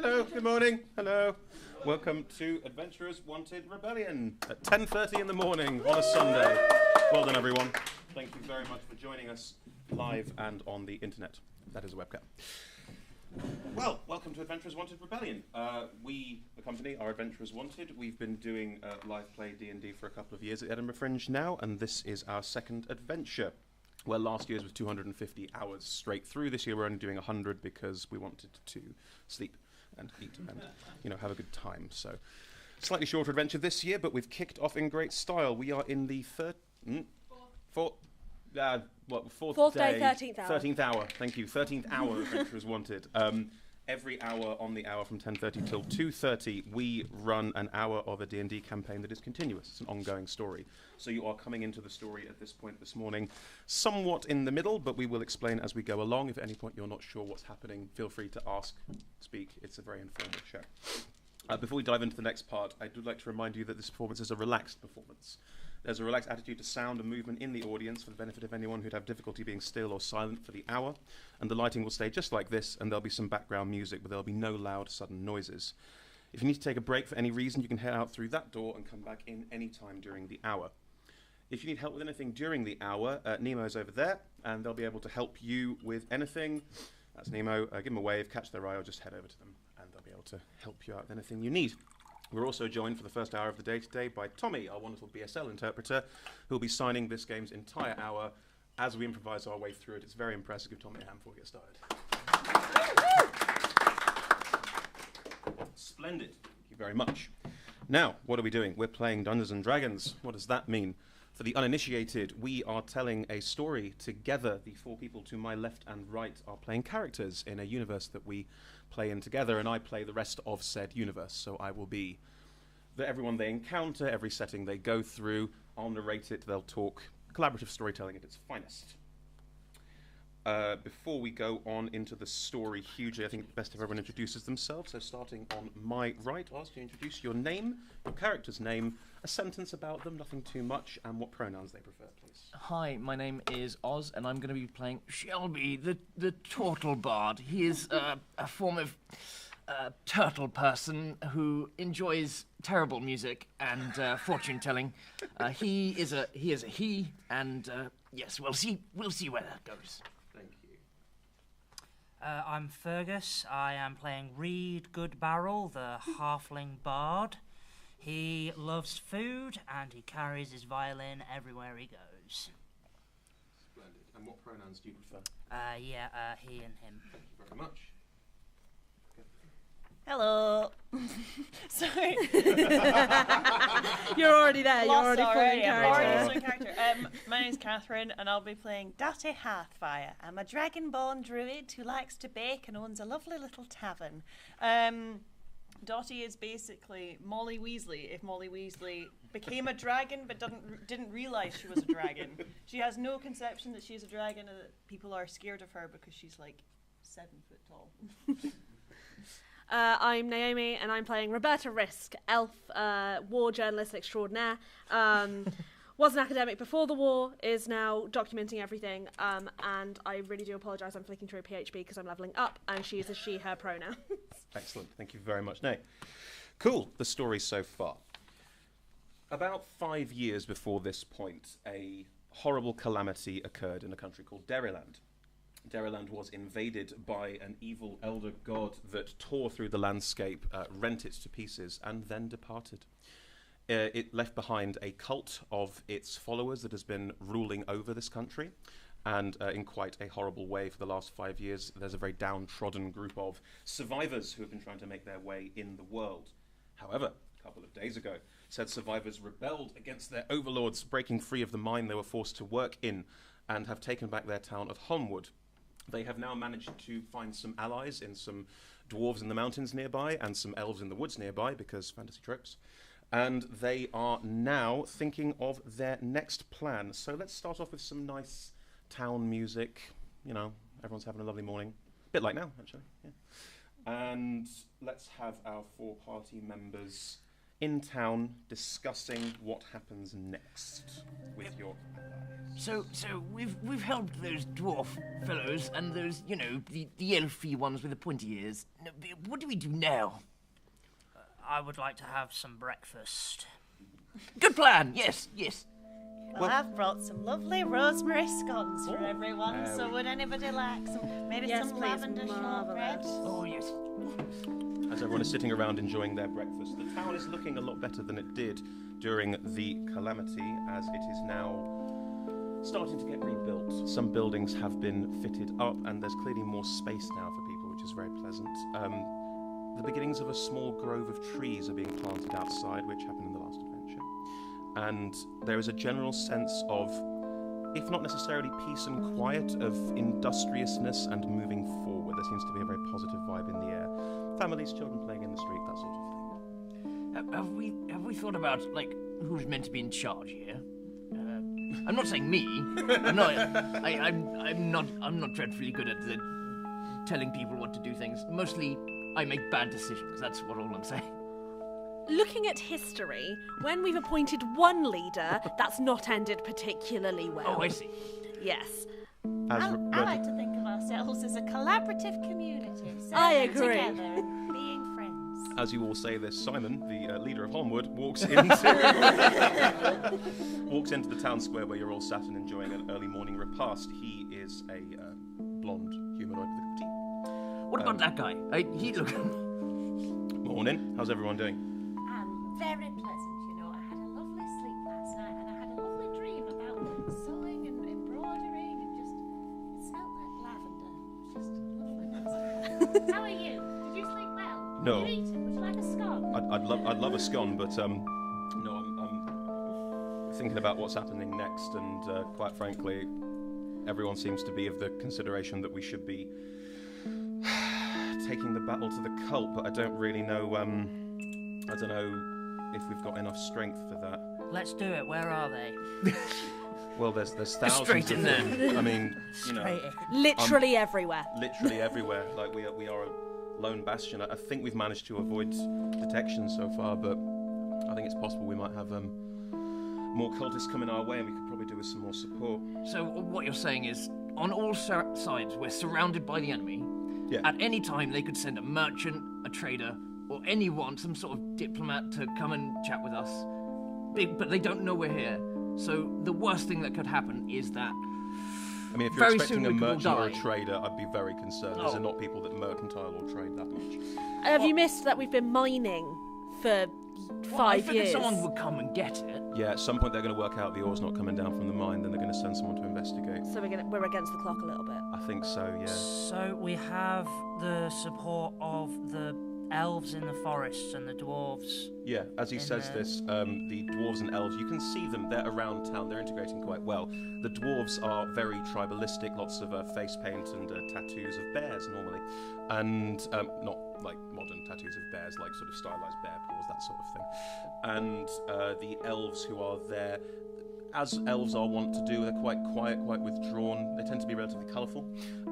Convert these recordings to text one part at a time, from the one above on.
Hello, good morning. Hello. Welcome to Adventurers Wanted Rebellion at 10:30 in the morning on a Sunday. Well done, everyone. Thank you very much for joining us live and on the internet. That is a webcam. Well, welcome to Adventurers Wanted Rebellion. We, the company, are Adventurers Wanted. We've been doing live play D&D for a couple of years at Edinburgh Fringe now, and this is our second adventure. Well, last year's was 250 hours straight through. This year we're only doing 100 because we wanted to sleep and eat and, have a good time. So, slightly shorter adventure this year, but we've kicked off in great style. We are in the fourth day, 13th hour. 13th hour, thank you. 13th hour Adventurers Wanted. Every hour on the hour from 10:30 till 2:30, we run an hour of a D&D campaign that is continuous. It's an ongoing story. So you are coming into the story at this point this morning, somewhat in the middle, but we will explain as we go along. If at any point you're not sure what's happening, feel free to ask, speak. It's a very informal show. Before we dive into the next part, I would like to remind you that this performance is a relaxed performance. There's a relaxed attitude to sound and movement in the audience for the benefit of anyone who'd have difficulty being still or silent for the hour, and the lighting will stay just like this, and there'll be some background music, but there'll be no loud, sudden noises. If you need to take a break for any reason, you can head out through that door and come back in any time during the hour. If you need help with anything during the hour, Nemo's over there, and they'll be able to help you with anything. That's Nemo. Give them a wave, catch their eye, or just head over to them, and they'll be able to help you out with anything you need. We're also joined for the first hour of the day today by Tommy, our wonderful BSL interpreter, who will be signing this game's entire hour as we improvise our way through it. It's very impressive. Give Tommy a hand before we get started. Splendid. Thank you very much. Now, what are we doing? We're playing Dungeons & Dragons. What does that mean? For the uninitiated, we are telling a story together. The four people to my left and right are playing characters in a universe that we play in together, and I play the rest of said universe. So I will be everyone they encounter, every setting they go through. I'll narrate it, they'll talk. Collaborative storytelling at its finest. Before we go on into the story hugely, I think it's best if everyone introduces themselves. So starting on my right, I'll ask you to introduce your name, your character's name, a sentence about them, nothing too much, and what pronouns they prefer, please. Hi, my name is Oz, and I'm going to be playing Shelby, the turtle bard. He is a form of turtle person who enjoys terrible music and fortune-telling. He is a he, and yes, we'll see where that goes. I'm Fergus. I am playing Reed Goodbarrel, the halfling bard. He loves food and he carries his violin everywhere he goes. Splendid. And what pronouns do you prefer? He and him. Thank you very much. Hello. Sorry. You're already there. You're already already character. in character. My name's Catherine, and I'll be playing Datty Hearthfire. I'm a dragonborn druid who likes to bake and owns a lovely little tavern. Dottie is basically Molly Weasley if Molly Weasley became a dragon but didn't realise she was a dragon. She has no conception that she's a dragon and that people are scared of her because she's like 7 foot tall. I'm Naomi, and I'm playing Roberta Risk, elf, war journalist extraordinaire. Was an academic before the war, is now documenting everything, and I really do apologise. I'm flicking through a PHP because I'm levelling up, and she uses she, her pronouns. Excellent. Thank you very much, Nate. Cool. The story so far. About 5 years before this point, a horrible calamity occurred in a country called Deriland. Deriland was invaded by an evil elder god that tore through the landscape, rent it to pieces, and then departed. It left behind a cult of its followers that has been ruling over this country, and in quite a horrible way for the last 5 years. There's a very downtrodden group of survivors who have been trying to make their way in the world. However, a couple of days ago, said survivors rebelled against their overlords, breaking free of the mine they were forced to work in, and have taken back their town of Holmwood. They have now managed to find some allies in some dwarves in the mountains nearby and some elves in the woods nearby, because fantasy tropes. And they are now thinking of their next plan. So let's start off with some nice town music. Everyone's having a lovely morning. A bit like now, actually. Yeah. And let's have our 4 party members in town discussing what happens next with your allies. So we've helped those dwarf fellows and those, the elfy ones with the pointy ears. No, what do we do now? I would like to have some breakfast. Good plan. Yes. Well, I've brought some lovely rosemary scones for everyone, so would anybody like maybe Yes, some please. lavender shortbread? Oh, yes. As everyone is sitting around enjoying their breakfast, the town is looking a lot better than it did during the calamity, as it is now starting to get rebuilt. Some buildings have been fitted up, and there's clearly more space now for people, which is very pleasant. The beginnings of a small grove of trees are being planted outside, which happened in the last adventure. And there is a general sense of, if not necessarily peace and quiet, of industriousness and moving forward. There seems to be a very positive vibe in the air. Families, children playing in the street, that sort of thing. Have we thought about who's meant to be in charge here? I'm not saying me. I'm not dreadfully good at telling people what to do things. Mostly, I make bad decisions. That's all I'm saying. Looking at history, when we've appointed one leader, that's not ended particularly well. Oh, I see. Yes. I like to think of ourselves as a collaborative community, I serving agree. together and being friends. As you all say this, Simon, the leader of Holmwood, walks into the town square where you're all sat and enjoying an early morning repast. He is a blonde humanoid with a tea. What about that guy? He look. Morning. How's everyone doing? Very pleasant, I had a lovely sleep last night, and I had a lovely dream about sewing and embroidering, and it smelled like lavender. Just lovely. How are you? Did you sleep well? No. Did you eat it? Would you like a scone? I'd love a scone, but no, I'm thinking about what's happening next, and quite frankly, everyone seems to be of the consideration that we should be taking the battle to the cult, but I don't really know. I don't know if we've got enough strength for that. Let's do it. Where are they? Well, there's thousands. Straight in there. I mean, Straight in. Literally everywhere. literally everywhere. Like we are a lone bastion. I think we've managed to avoid detection so far, but I think it's possible we might have more cultists coming our way, and we could probably do with some more support. So what you're saying is, on all sides, we're surrounded by the enemy. Yeah. At any time, they could send a merchant, a trader, or anyone, some sort of diplomat, to come and chat with us. But they don't know we're here. So the worst thing that could happen is that. I mean, if you're Very expecting a soon we could all merchant or a die. trader, I'd be very concerned. These are not people that mercantile or trade that much. Have you missed that we've been mining for Well, I 5 figured years? someone would come and get it. Yeah, at some point they're going to work out the ore's not coming down from the mine, then they're going to send someone to investigate. So we're against the clock a little bit. I think so, yeah. So we have the support of the elves in the forests and the dwarves. Yeah, as he In says there. this, the dwarves and elves, you can see them, they're around town, they're integrating quite well. The dwarves are very tribalistic, lots of face paint and tattoos of bears normally. And, not like modern tattoos of bears, like sort of stylized bear paws, that sort of thing. And the elves who are there, as elves are wont to do, they're quite quiet, quite withdrawn, they tend to be relatively colourful,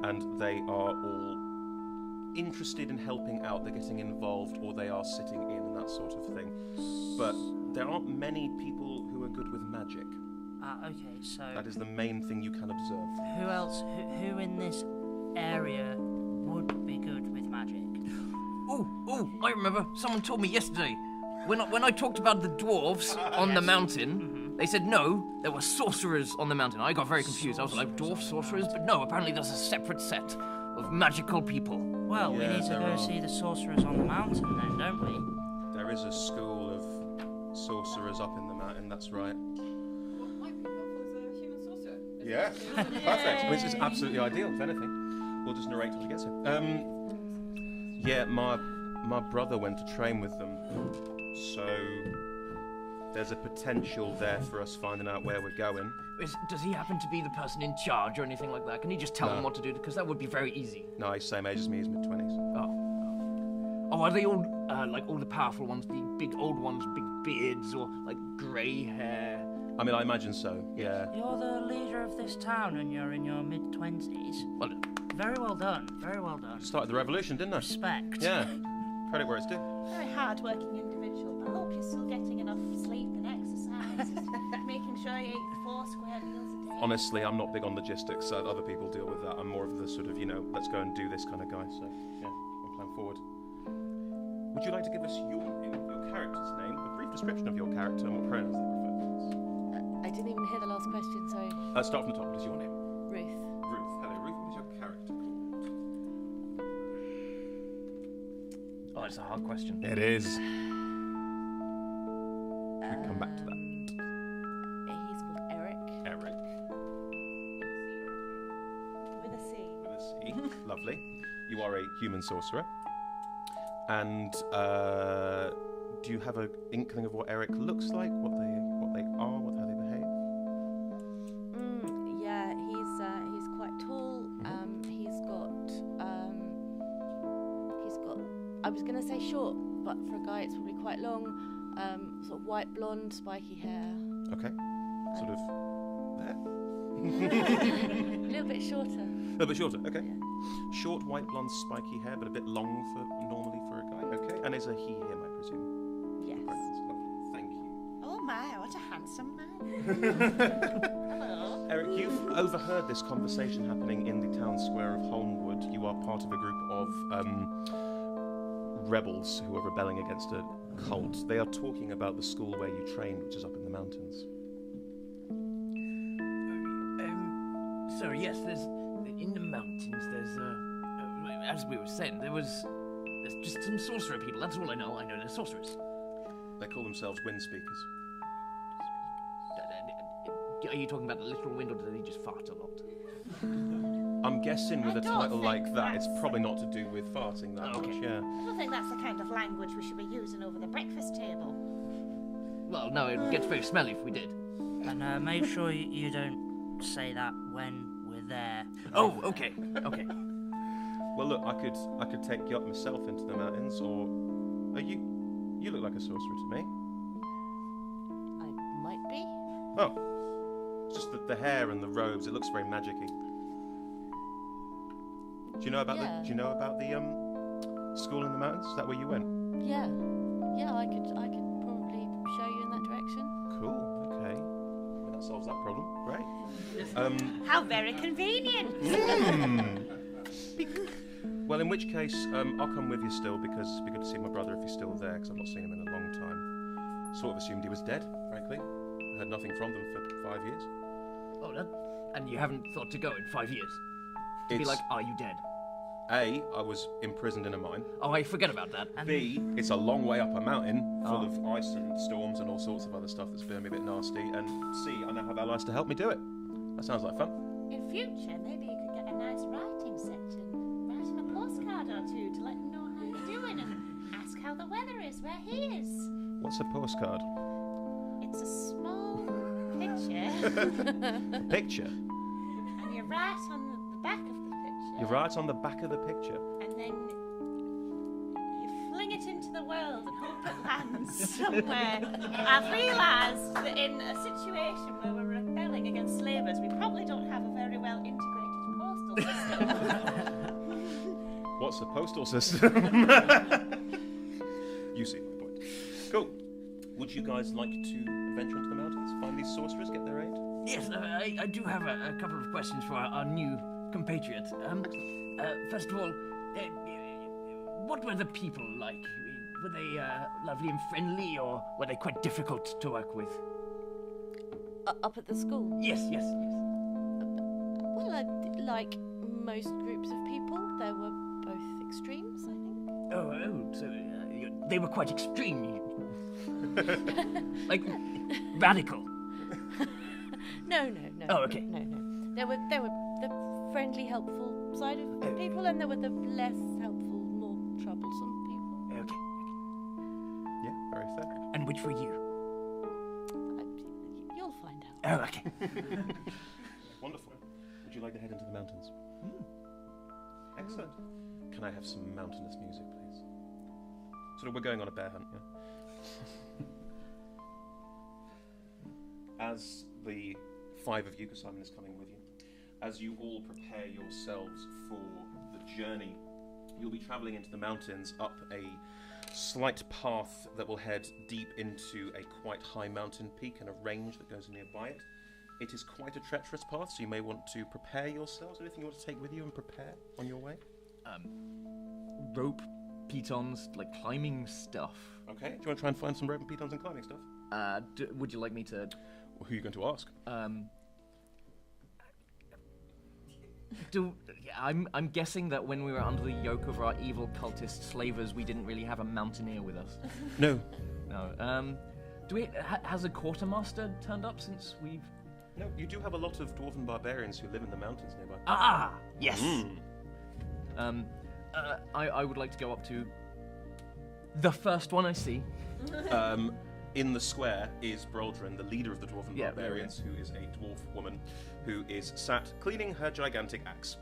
and they are all interested in helping out, they're getting involved, or they are sitting in and that sort of thing. But there aren't many people who are good with magic. Okay, so That is the main thing you can observe. who else? Who in this area would be good with magic? Oh, I remember. Someone told me yesterday. When I talked about the dwarves on the mountain, they said no, there were sorcerers on the mountain. I got very confused. I was like, dwarf sorcerers? But no, apparently there's a separate set of magical people. Well, we Yeah, need to there go are. see the sorcerers on the mountain then, don't we? There is a school of sorcerers up in the mountain, that's right. What might be helpful is a human sorcerer. Yeah, perfect. I mean, this is absolutely ideal, if anything. We'll just narrate till we get here. Yeah, my brother went to train with them, so there's a potential there for us finding out where we're going. Does he happen to be the person in charge or anything like that? Can he just tell them what to do? Because that would be very easy. No, he's same age as me, he's mid-20s. Oh, are they all like all the powerful ones, the big old ones, big beards, or like grey hair? I mean, I imagine so, yeah. You're the leader of this town and you're in your mid-20s. Well, Very well done, very well done. Started the revolution, didn't I? Respect. Yeah. Credit where it's due. Very hard-working individual, but I hope you're still getting enough sleep and exercise, making sure you eat 4 square meals a day. Honestly, I'm not big on logistics. Other people deal with that. I'm more of the sort of, let's go and do this kind of guy. So, yeah, we'll plan forward. Would you like to give us your character's name, a brief description of your character, and what pronouns they prefer, please? I didn't even hear the last question, sorry. Start from the top. What is your name? Ruth. Ruth. Hello, Ruth. What is your character called? Oh, it's a hard question. It is. We can come back to that. He's called Eric. Eric. With a C. With a C. Lovely. You are a human sorcerer. And do you have an inkling of what Eric looks like? What they are? How they behave? Yeah, he's quite tall. He's got. I was gonna say short, but for a guy it's probably quite long. Sort of white blonde, spiky hair. Okay. Sort of there. A little bit shorter. A little bit shorter. Okay. Yeah. Short, white, blonde, spiky hair, but a bit long normally for a guy. Okay. And is a he him, I presume? Yes. Brilliant. Lovely. Thank you. Oh my, what a handsome man. Hello. Eric, you've overheard this conversation happening in the town square of Holmwood. You are part of a group of rebels who are rebelling against a cult. They are talking about the school where you trained, which is up in the mountains. Sorry, yes, in the mountains, as we were saying, there's just some sorcerer people. That's all I know. I know they're sorcerers. They call themselves wind speakers. Are you talking about the literal wind, or do they just fart a lot? I'm guessing with I a don't title like think that, it's that's- probably not to do with farting that Okay. much, yeah. I don't think that's the kind of language we should be using over the breakfast table. Well, no, it gets very smelly if we did. And make sure you don't say that when we're there. Oh, okay. Well, look, I could take you up myself into the mountains, or you look like a sorcerer to me. I might be. Oh, it's just the hair and the robes. It looks very magic-y. Do you know about Yeah. the school in the mountains? Is that where you went? Yeah. Yeah, I could probably show you in that direction. Cool. Okay. Well, that solves that problem. Great. How very convenient. Well, in which case, I'll come with you still, because it'd be good to see my brother if he's still there, because I've not seen him in a long time. Sort of assumed he was dead, frankly. I heard nothing from them for 5 years. Oh, and you haven't thought to go in 5 years? To be It's- like, are you dead? A, I was imprisoned in a mine. Oh, I forget about that. B, it's a long way up a mountain, full of ice and storms and all sorts of other stuff that's been a bit nasty. And C, I now have allies to help me do it. That sounds like fun. In future, maybe you could get a nice writing set and write him a postcard or two to let him know how you're doing and ask how the weather is where he is. What's a postcard? It's a small picture, A picture? and you write on the back of the picture. You write on the back of the picture. And then you fling it into the world and hope it lands somewhere. I've realised that in a situation where we're rebelling against slavers, we probably don't have a very well integrated postal system. What's a postal system? You see my point. Cool. Would you guys like to venture into the mountains, find these sorcerers, get their aid? Yes, I do have a couple of questions for our new compatriot. First of all, what were the people like? Were they lovely and friendly, or were they quite difficult to work with? Up at the school. Yes. Well, like most groups of people, there were both extremes, I think. Oh, so they were quite extreme. Like, radical. No. Oh, okay. No. There were the friendly, helpful side of people, and there were the less helpful, more troublesome people. Okay. Yeah, very fair. And which were you? You'll find out. Oh, okay. Wonderful. Would you like to head into the mountains? Excellent. Can I have some mountainous music, please? Sort of, we're going on a bear hunt, yeah? As the 5 of you, because Simon is coming with you, as you all prepare yourselves for the journey you'll be travelling into the mountains up a slight path that will head deep into a quite high mountain peak and a range that goes nearby it. It is quite a treacherous path, so you may want to prepare yourselves. Anything you want to take with you and prepare on your way? Rope, pitons, like climbing stuff. Okay, do you want to try and find some rope and pitons and climbing stuff? Would you like me to... Who are you going to ask? I'm guessing that when we were under the yoke of our evil cultist slavers, we didn't really have a mountaineer with us. No. No. Has a quartermaster turned up since we've... No, you do have a lot of dwarven barbarians who live in the mountains nearby. Ah, yes. I would like to go up to the first one I see. In the square is Broldrin, the leader of the dwarven barbarians, who is a dwarf woman who is sat cleaning her gigantic axe.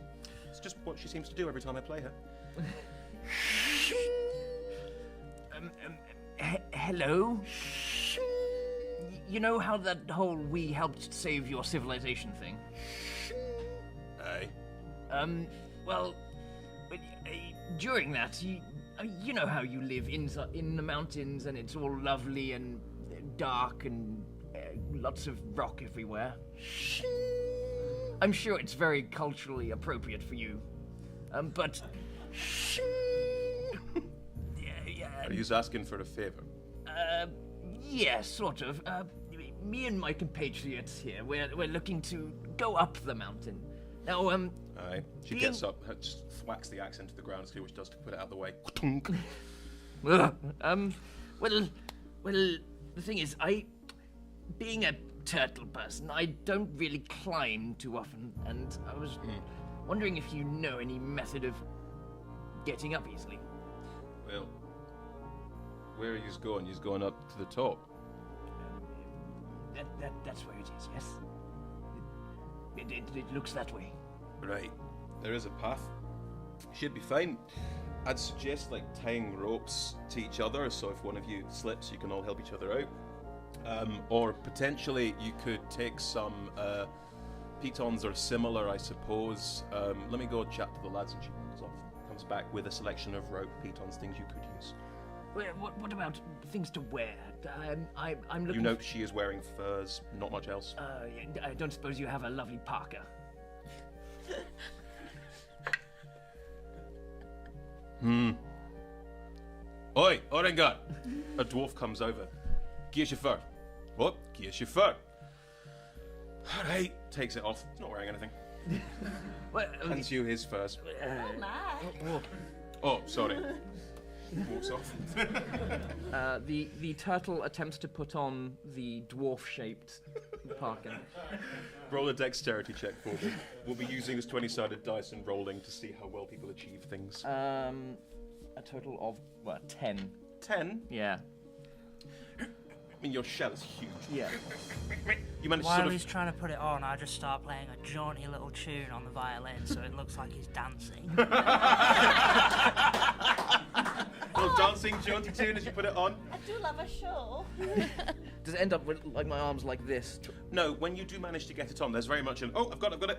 It's just what she seems to do every time I play her. Hello? You know how that whole "we helped save your civilization" thing? Aye. Well, during that, you know how you live in the mountains and it's all lovely and dark and lots of rock everywhere. I'm sure it's very culturally appropriate for you, but... Are you asking for a favour? Yeah, sort of. Me and my compatriots here, we're looking to go up the mountain. Now, Aye. She gets up, just whacks the axe into the ground, see what she does to put it out of the way. Well, the thing is, being a turtle person, I don't really climb too often, and I was wondering if you know any method of getting up easily. Well, where are you going? You're going up to the top. That's where it is, yes? It looks that way. Right. There is a path. Should be fine. I'd suggest tying ropes to each other, so if one of you slips, you can all help each other out. Or potentially you could take some pitons or similar, I suppose. Let me go chat to the lads, and she comes back with a selection of rope, pitons, things you could use. Well, what about things to wear? I'm looking... You note she is wearing furs, not much else. I don't suppose you have a lovely parka? Oi, Orengar! A dwarf comes over. Gear your fur. What? Gear your fur. Alright, takes it off. He's not wearing anything. Well, Hands you his furs. Oh my. Oh, sorry. Walks off. The turtle attempts to put on the dwarf-shaped parka. Roll a dexterity check for me. We'll be using this 20-sided dice and rolling to see how well people achieve things. A total of 10. 10? Yeah. I mean, your shell is huge. Yeah. You managed to While sort of... he's trying to put it on, I just start playing a jaunty little tune on the violin so it looks like he's dancing. Little dancing jaunty tune as you put it on. I do love a show. Does it end up with my arms like this? No, when you do manage to get it on, there's very much an, oh, I've got it.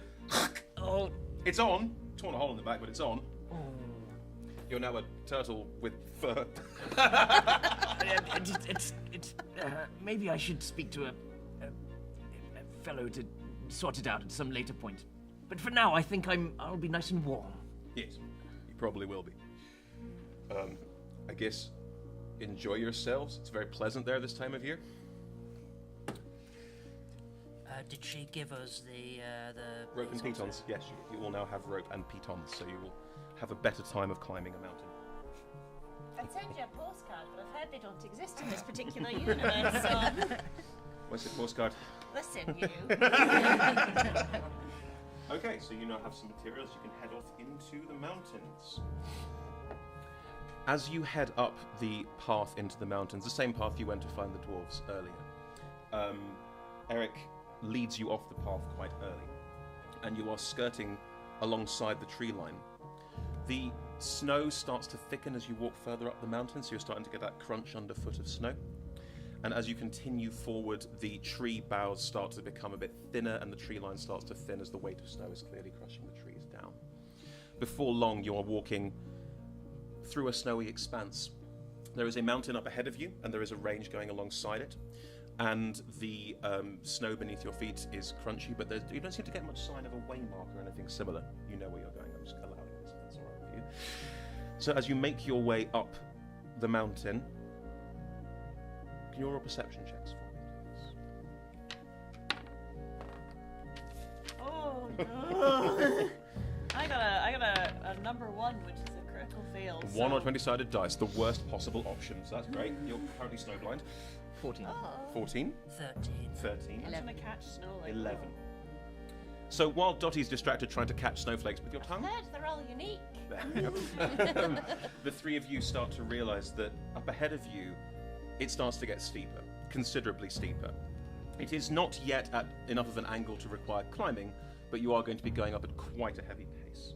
Oh. It's on. Torn a hole in the back, but it's on. Oh. You're now a turtle with fur. Maybe I should speak to a fellow to sort it out at some later point. But for now, I think I'll be nice and warm. Yes, you probably will be. I guess enjoy yourselves. It's very pleasant there this time of year. Did she give us the Rope and pitons. Yes, you will now have rope and pitons, so you will have a better time of climbing a mountain. I'd send you a postcard, but I've heard they don't exist in this particular universe, so... What's the postcard? Listen, you. Okay, so you now have some materials. You can head off into the mountains. As you head up the path into the mountains, the same path you went to find the dwarves earlier, Eric leads you off the path quite early, and you are skirting alongside the tree line. The snow starts to thicken as you walk further up the mountain, so you're starting to get that crunch underfoot of snow. And as you continue forward, the tree boughs start to become a bit thinner, and the tree line starts to thin as the weight of snow is clearly crushing the trees down. Before long, you are walking through a snowy expanse. There is a mountain up ahead of you, and there is a range going alongside it. And the snow beneath your feet is crunchy, but you don't seem to get much sign of a waymark or anything similar. You know where you're going. I'm just allowing this, if that's all right with you. So as you make your way up the mountain, can you roll perception checks for me, please? Oh no! I got a number 1, which is a critical fail. 1 or 20-sided dice, the worst possible option. So that's great. You're currently snowblind. 14. 14. 13. 13. I'm trying to catch snow like 11. So while Dottie's distracted trying to catch snowflakes with your tongue, Heard they're all unique. the three of you start to realise that up ahead of you, it starts to get steeper, considerably steeper. It is not yet at enough of an angle to require climbing, but you are going to be going up at quite a heavy pace.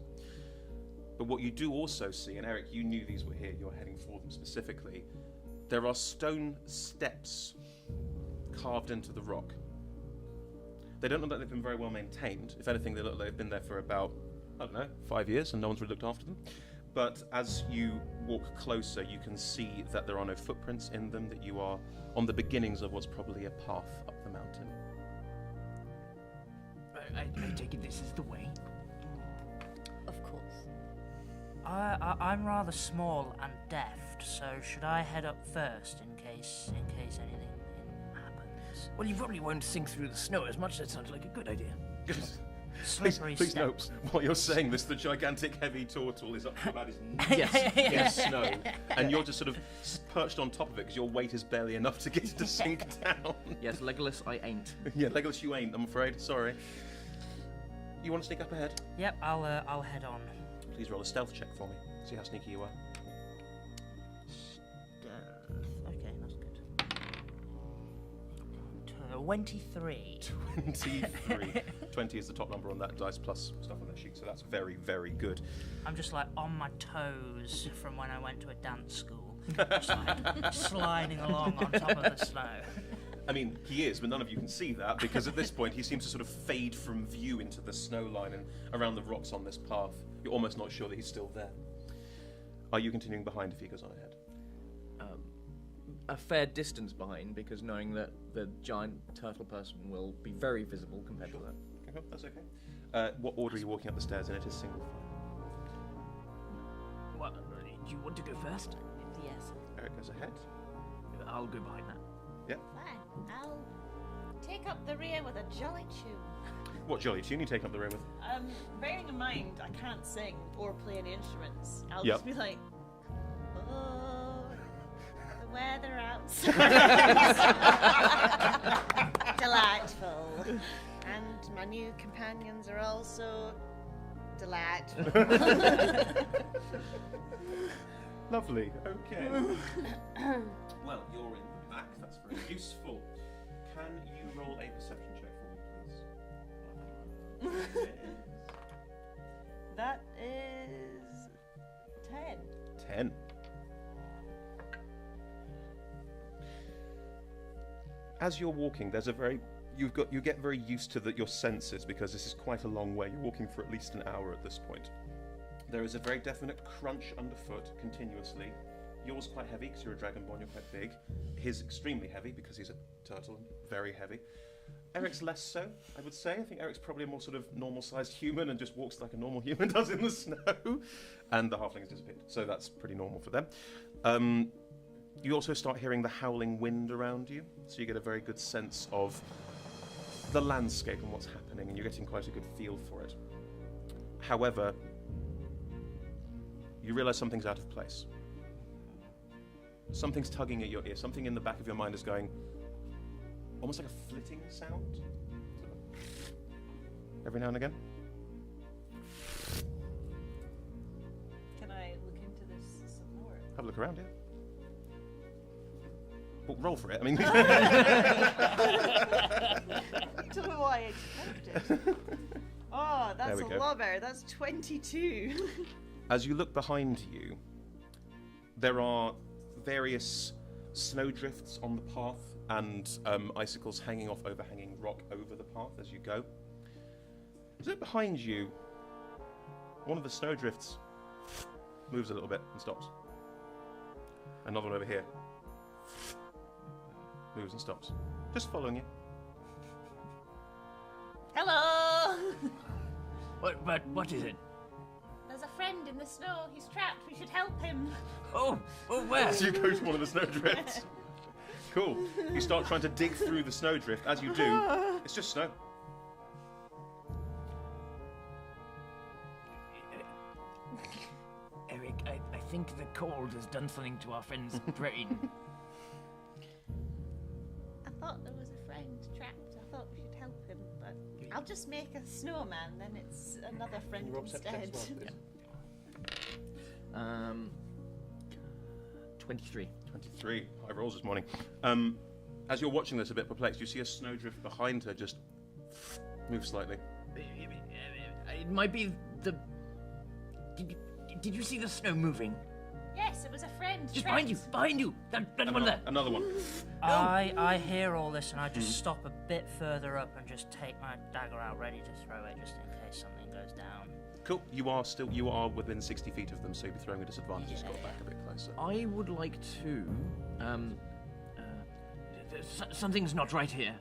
But what you do also see, and Eric, you knew these were here, you're heading for them specifically, there are stone steps carved into the rock. They don't look like they've been very well maintained. If anything, they look like they've been there for about, 5 years, and no one's really looked after them. But as you walk closer, you can see that there are no footprints in them, that you are on the beginnings of what's probably a path up the mountain. I take it this is the way. Of course. I'm rather small and deft, so should I head up first in case anything happens? Well, you probably won't sink through the snow as much. That sounds like a good idea. Slippery Please steps. note, while you're saying this, the gigantic heavy turtle is up to about his Yes. snow, and you're just sort of perched on top of it because your weight is barely enough to get it to sink down. Yes, Legolas, I ain't. Yeah, Legolas, you ain't, I'm afraid. Sorry. You want to sneak up ahead? Yep, I'll head on. Please roll a stealth check for me. See how sneaky you are. Okay, that's good. 23. 23. 20 is the top number on that dice plus stuff on that sheet, so that's very, very good. I'm just like on my toes from when I went to a dance school. Just like sliding along on top of the snow. I mean, he is, but none of you can see that because at this point he seems to sort of fade from view into the snow line and around the rocks on this path. You're almost not sure that he's still there. Are you continuing behind if he goes on ahead? A fair distance behind, because knowing that the giant turtle person will be very visible compared to that. Okay, that's okay. What order are you walking up the stairs in? It is single file. Well, do you want to go first? Yes. Eric goes ahead. I'll go behind that. Fine. I'll take up the rear with a jolly tune. What jolly tune you taking up the room with? Bearing in mind, I can't sing or play any instruments. I'll Yep. just be like, oh, the weather outside is delightful. And my new companions are also delightful. Lovely. Okay. Well, you're in the back. That's very useful. Can you roll a perception check for me, please? That is 10. 10. As you're walking, you get very used to your senses because this is quite a long way. You're walking for at least an hour at this point. There is a very definite crunch underfoot continuously. Yours quite heavy because you're a dragonborn, you're quite big. His extremely heavy because he's a turtle, very heavy. Eric's less so, I would say. I think Eric's probably a more sort of normal-sized human and just walks like a normal human does in the snow. And the halfling has disappeared, so that's pretty normal for them. You also start hearing the howling wind around you, so you get a very good sense of the landscape and what's happening, and you're getting quite a good feel for it. However, you realise something's out of place. Something's tugging at your ear. Something in the back of your mind is going, almost like a flitting sound. Every now and again. Can I look into this some more? Have a look around, yeah. Well, roll for it. I mean, I don't know what I expected. Oh, that's There a we go. lot better. That's 22. as you look behind you, there are various snowdrifts on the path and icicles hanging off overhanging rock over the path as you go. So behind you, one of the snowdrifts moves a little bit and stops. Another one over here. Moves and stops. Just following you. Hello! What is it? There's a friend in the snow. He's trapped. We should help him. Oh, where? So you go to one of the snowdrifts. Cool. You start trying to dig through the snowdrift. As you do, it's just snow. Eric, I think the cold has done something to our friend's brain. I thought there was a friend trapped. I thought we should help him, but I'll just make a snowman. Then it's another friend instead. 23. 23. High rolls this morning. As you're watching this a bit perplexed, you see a snowdrift behind her just move slightly. It might be the... Did you see the snow moving? Yes, it was a friend. Just trapped. behind you! That one there! Another one. I hear all this and I just stop a bit further up and just take my dagger out ready to throw it just in case something goes down. Cool. You are within 60 feet of them, so you'll be throwing a disadvantage. Just got back a bit closer. I would like to... something's not right here.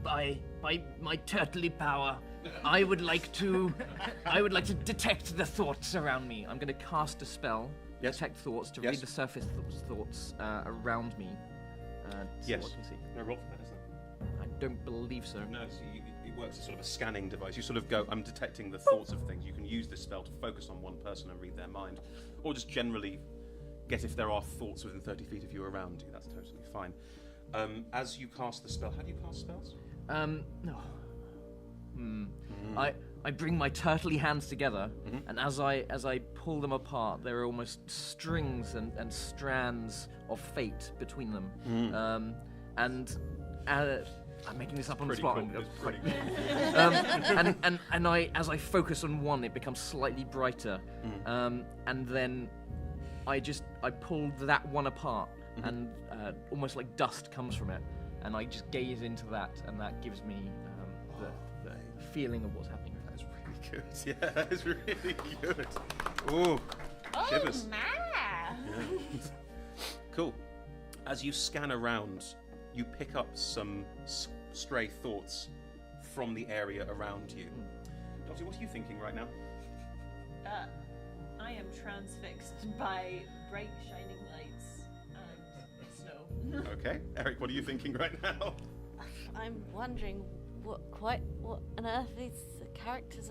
By my turtly power, I would like to detect the thoughts around me. I'm going to cast a spell, detect thoughts, to read the surface thoughts around me. Yes. What I can see. No, roll for that, isn't it? I don't believe so. No, so it works as sort of a scanning device. You sort of go, I'm detecting the thoughts of things. You can use this spell to focus on one person and read their mind, or just generally get if there are thoughts within 30 feet of you around you. That's totally fine. As you cast the spell, how do you cast spells? No. I bring my turtly hands together, and as I pull them apart, there are almost strings and strands of fate between them. And I'm making this up on the spot. Cool. Pretty cool. And as I focus on one, it becomes slightly brighter, and then I pull that one apart, and almost like dust comes from it, and I just gaze into that, and that gives me the feeling of what's happening. That's really good. Yeah, that is really good. Ooh, shivers. Oh, Yeah. Cool. As you scan around, you pick up some stray thoughts from the area around you. Dottie, what are you thinking right now? I am transfixed by bright shining lights and snow. Okay. Eric, what are you thinking right now? I'm wondering what on earth these characters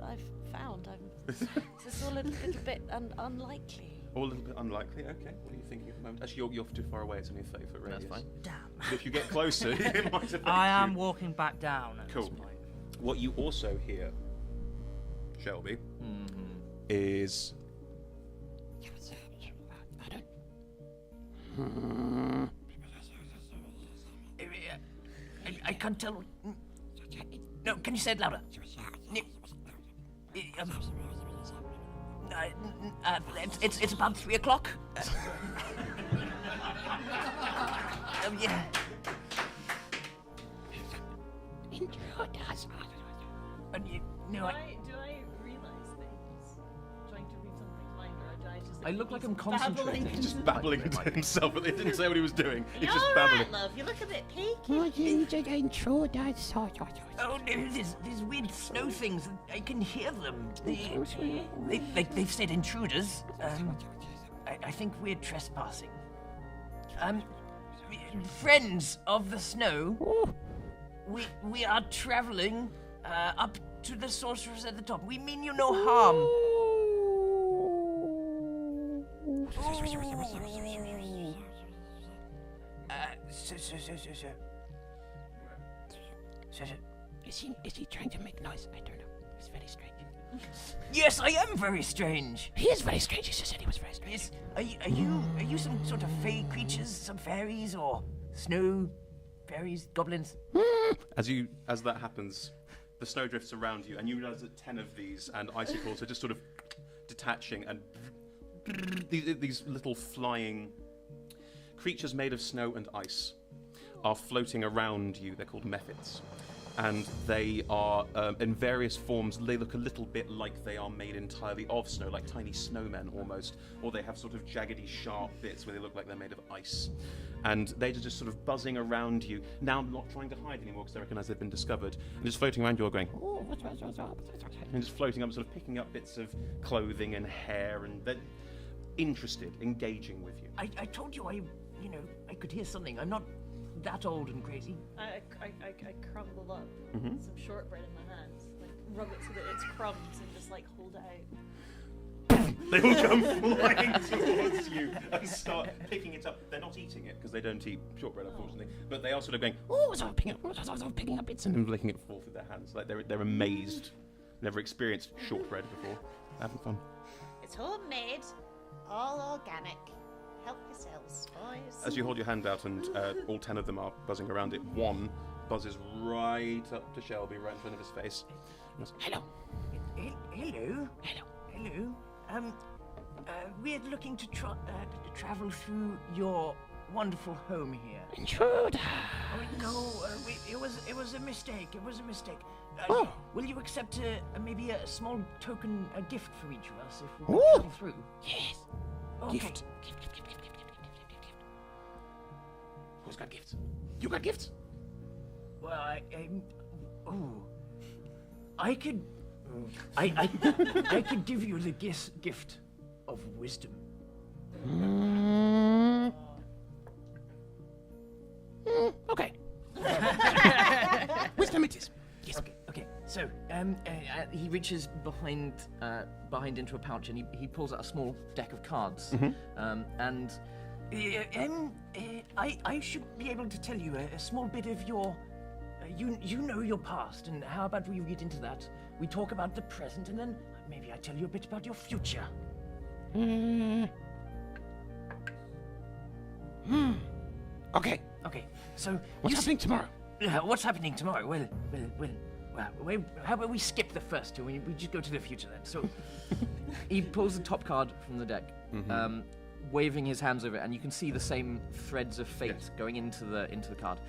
I've found. This is all a little bit unlikely. All a little bit unlikely. Okay. What are you thinking at the moment? Actually, you're too far away. It's only a 30-foot radius. That's fine. Damn. But if you get closer, it might affect I am you. walking back down at Cool. this point. What you also hear, Shelby, is... I can't tell. No, can you say it louder? It's about 3 o'clock. Yeah. Do I realise things? Trying to read something's mind, or do I just... I look like I'm babbling? concentrating. He's just babbling to himself, but they didn't say what he was doing. He's You're just all babbling. right, love. You look a bit peaky. Oh, no, there's weird snow things. I can hear them. They've said intruders. I think we're trespassing. Friends of the snow. We are traveling up to the sorceress at the top. We mean you no harm. Is he trying to make noise? I don't know. He's very strange. Yes, I am very strange. He is very strange. He just said he was very strange. Yes, are you some sort of fey creatures, some fairies or snow fairies, goblins? As that happens, the snow drifts around you, and you realize that 10 of these and icicles are just sort of detaching, and these little flying creatures made of snow and ice are floating around you. They're called mephits. and they are in various forms. They look a little bit like they are made entirely of snow, like tiny snowmen almost, or they have sort of jaggedy, sharp bits where they look like they're made of ice. And they're just sort of buzzing around you, now not trying to hide anymore because they recognise they've been discovered, and just floating around you all going, "Oh, what's up?" And just floating up, sort of picking up bits of clothing and hair, and they're interested, engaging with you. I told you I could hear something. I'm not that old and crazy. I crumble up some shortbread in my hands, like rub it so that it's crumbs and just like hold it out. They all come flying towards you and start picking it up. They're not eating it because they don't eat shortbread, unfortunately. But they are sort of going, "Oh, so I'm picking up bits," and licking it fall through their hands. Like they're amazed, never experienced shortbread before. Having fun. It's homemade, all organic. Help yourselves, boys. As you hold your hand out and all 10 of them are buzzing around it, one buzzes right up to Shelby, right in front of his face. Hello. Hello. Hello. We're looking to travel through your wonderful home here. Intruder. Oh, no, it was a mistake. Oh. Will you accept maybe a small token, a gift for each of us if we Ooh. travel through? Yes. Okay. Gift. Who's got gifts? You got gifts? Well, I could give you the gift of wisdom. Okay. Wisdom it is. Yes. Okay. So, he reaches behind into a pouch and he pulls out a small deck of cards. And I should be able to tell you a small bit of your. You know your past, and how about we read into that? We talk about the present, and then maybe I tell you a bit about your future. Okay. Okay. So What's happening tomorrow? What's happening tomorrow? Well, how about we skip the first two? We just go to the future then. So he pulls the top card from the deck, waving his hands over it, and you can see the same threads of fate going into the card.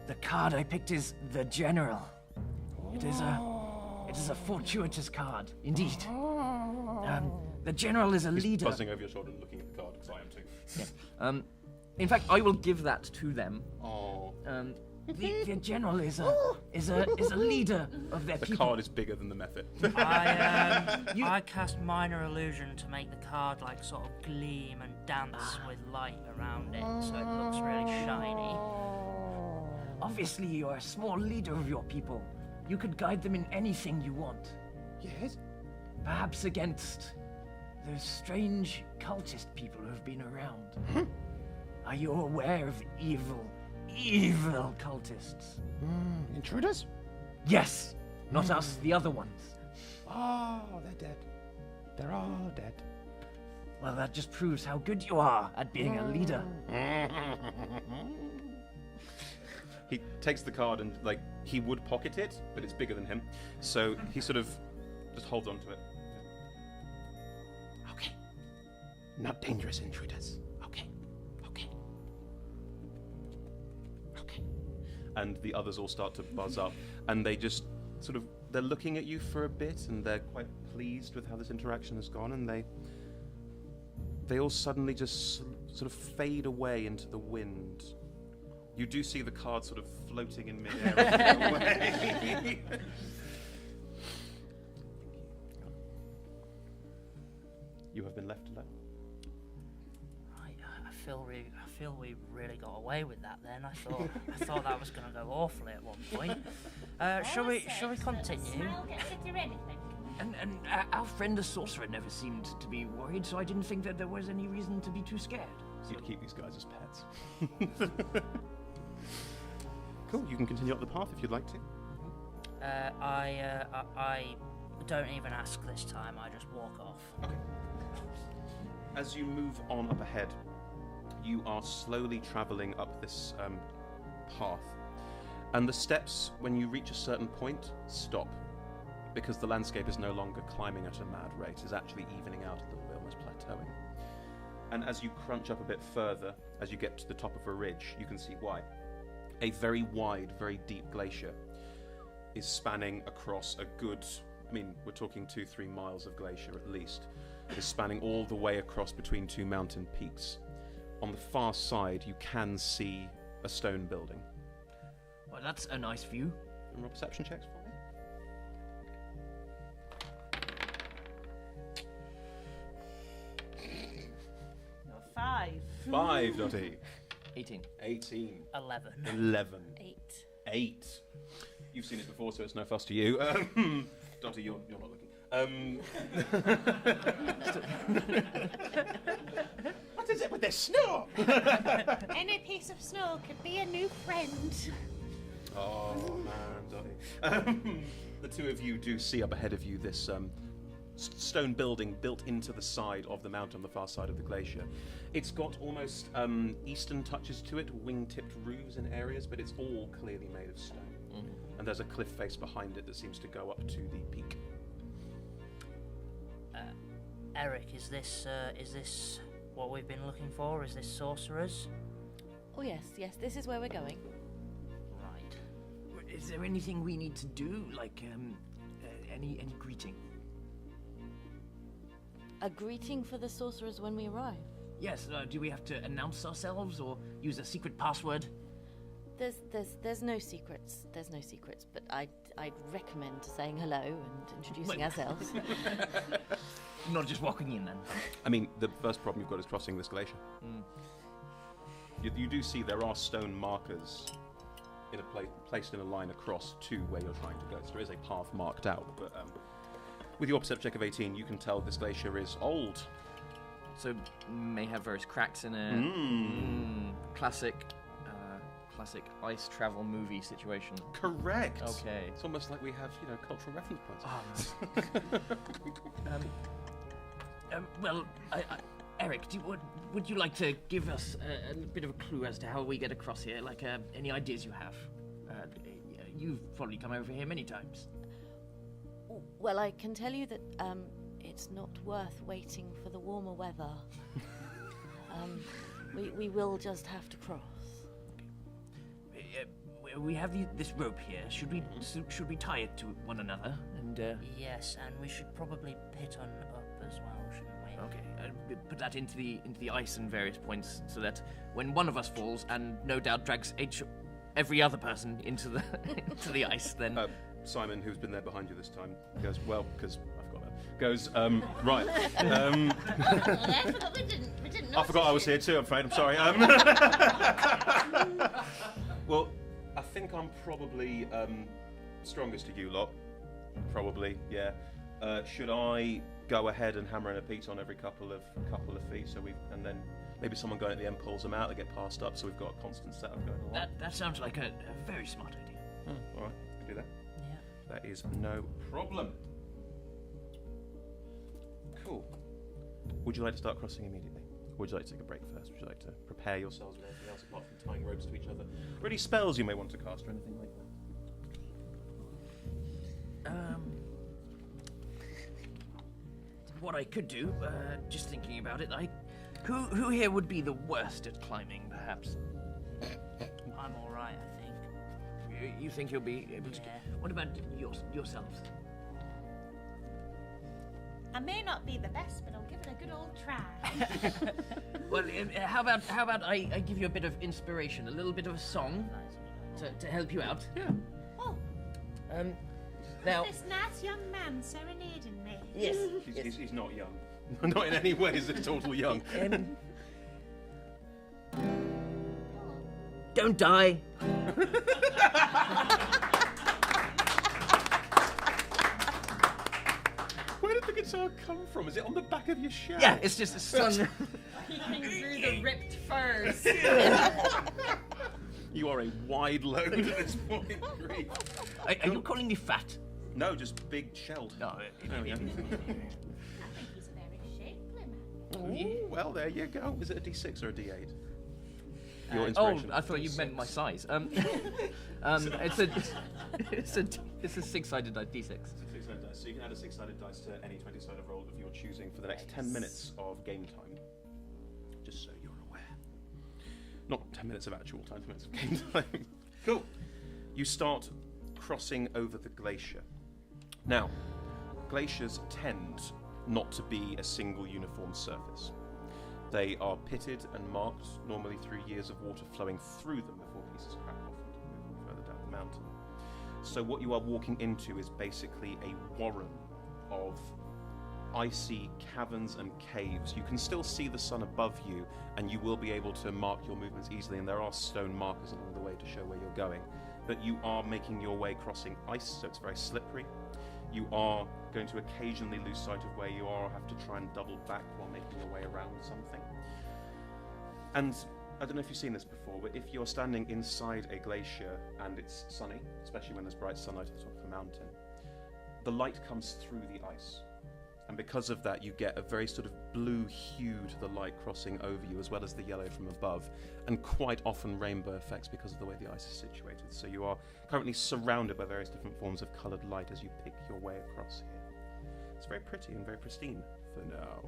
The card I picked is the General. It is a fortuitous card, indeed. The General is a leader. Buzzing over your shoulder and looking at the card, because I am too. Yeah. In fact, I will give that to them. Oh. The General is a leader of their The people. card is bigger than the method. I cast minor illusion to make the card like sort of gleam and dance with light around it, so it looks really shiny. Obviously, you're a small leader of your people. You could guide them in anything you want. Yes. Perhaps against those strange cultist people who have been around. Are you aware of evil cultists? Intruders? Yes! Not us, the other ones. Oh, they're dead. They're all dead. Well, that just proves how good you are at being a leader. He takes the card and, like, he would pocket it, but it's bigger than him. So he sort of just holds on to it. Okay. Not dangerous intruders. Okay. And the others all start to buzz up, and they just sort of, they're looking at you for a bit, and they're quite pleased with how this interaction has gone, and they all suddenly just sort of fade away into the wind. You do see the card sort of floating in midair away. You have been left alone. I feel we really got away with that. Then I thought that was going to go awfully at one point. Shall we continue? And our friend the sorcerer never seemed to be worried, so I didn't think that there was any reason to be too scared. You'd keep these guys as pets. Cool, you can continue up the path if you'd like to. I don't even ask this time. I just walk off. Okay. As you move on up ahead, you are slowly travelling up this path. And the steps, when you reach a certain point, stop. Because the landscape is no longer climbing at a mad rate. It's actually evening out a little bit, almost plateauing. And as you crunch up a bit further, as you get to the top of a ridge, you can see why. A very wide, very deep glacier is spanning across a good, I mean, we're talking 2-3 miles of glacier at least, is spanning all the way across between two mountain peaks. On the far side, you can see a stone building. Well, that's a nice view. And roll perception checks for me. 5. 5, Dottie. 18. 18. 11. 11. 8. 8. You've seen it before, so it's no fuss to you. Dottie, you're not looking. What is it with this snow? Any piece of snow could be a new friend. Oh, man, Dottie. The two of you do see up ahead of you this stone building built into the side of the mountain on the far side of the glacier. It's got almost eastern touches to it, wing-tipped roofs in areas, but it's all clearly made of stone. Mm-hmm. And there's a cliff face behind it that seems to go up to the peak. Eric, is this what we've been looking for? Is this sorcerers? Oh yes, this is where we're going. Right. Is there anything we need to do, like any greeting? A greeting for the sorcerers when we arrive. Yes. Do we have to announce ourselves or use a secret password? There's no secrets. There's no secrets. But I'd recommend saying hello and introducing ourselves. Not just walking in then. I mean, the first problem you've got is crossing this glacier. Mm. You do see there are stone markers in a placed in a line across to where you're trying to go. So there is a path marked out, but with your perception check of 18, you can tell this glacier is old. So may have various cracks in it. Classic ice travel movie situation. Correct. Okay. It's almost like we have, cultural reference points. Well, Eric, would you like to give us a bit of a clue as to how we get across here? Like, any ideas you have? You've probably come over here many times. Well, I can tell you that it's not worth waiting for the warmer weather. We will just have to cross. We have this rope here. Should we tie it to one another? And Yes, and we should probably pit on up as well, shouldn't we? okay, put that into the ice in various points, so that when one of us falls, and no doubt drags every other person into the into the ice, then Simon, who's been there behind you this time, goes, well, because I've got it. Goes, right. we didn't I forgot I was here too, I'm afraid. I'm sorry. Well, I think I'm probably strongest of you lot. Probably, yeah. Should I go ahead and hammer in a piece on every couple of feet, and then maybe someone going at the end pulls them out, they get passed up, so we've got a constant setup going along. that sounds like a very smart idea. All right, we can do that. Yeah. That is no problem. Cool. Would you like to start crossing immediately? Or would you like to take a break first? Would you like to prepare yourselves with anything else apart from tying ropes to each other? Or any spells you may want to cast or anything like that? What I could do, just thinking about it, who here would be the worst at climbing, perhaps? I'm alright, I think. You think you'll be able to? Yeah. What about yourselves? I may not be the best, but I'll give it a good old try. Well, how about I give you a bit of inspiration, a little bit of a song to help you out. Yeah. Oh, Now. this nice young man serenading me. Yes. He's not young. Not in any way is he total young. Don't die. Where did the guitar come from? Is it on the back of your shirt? Yeah, it's just a slung. Peeking through the ripped furs. You are a wide load at this point. Grief. Are you calling me fat? No, just big shelled. No. Oh, yeah. I think he's a very shapely man. Ooh, well, there you go. Is it a D6 or a D8? Your Oh, inspiration. I thought you meant my size. It's a six-sided D6. It's a 6-sided dice. So you can add a 6-sided dice to any 20-sided roll of your choosing for the next 10 minutes of game time. just so you're aware. Not 10 minutes of actual time, 10 minutes of game time. Cool. You start crossing over the glacier. Now, glaciers tend not to be a single uniform surface. They are pitted and marked, normally through years of water flowing through them before pieces crack off and move further down the mountain. So what you are walking into is basically a warren of icy caverns and caves. You can still see the sun above you, and you will be able to mark your movements easily, and there are stone markers along the way to show where you're going. But you are making your way crossing ice, so it's very slippery. You are going to occasionally lose sight of where you are or have to try and double back while making your way around something. And I don't know if you've seen this before, but if you're standing inside a glacier and it's sunny, especially when there's bright sunlight at the top of a mountain, the light comes through the ice. And because of that, you get a very sort of blue hue to the light crossing over you, as well as the yellow from above, and quite often rainbow effects because of the way the ice is situated. So you are currently surrounded by various different forms of coloured light as you pick your way across here. It's very pretty and very pristine for now.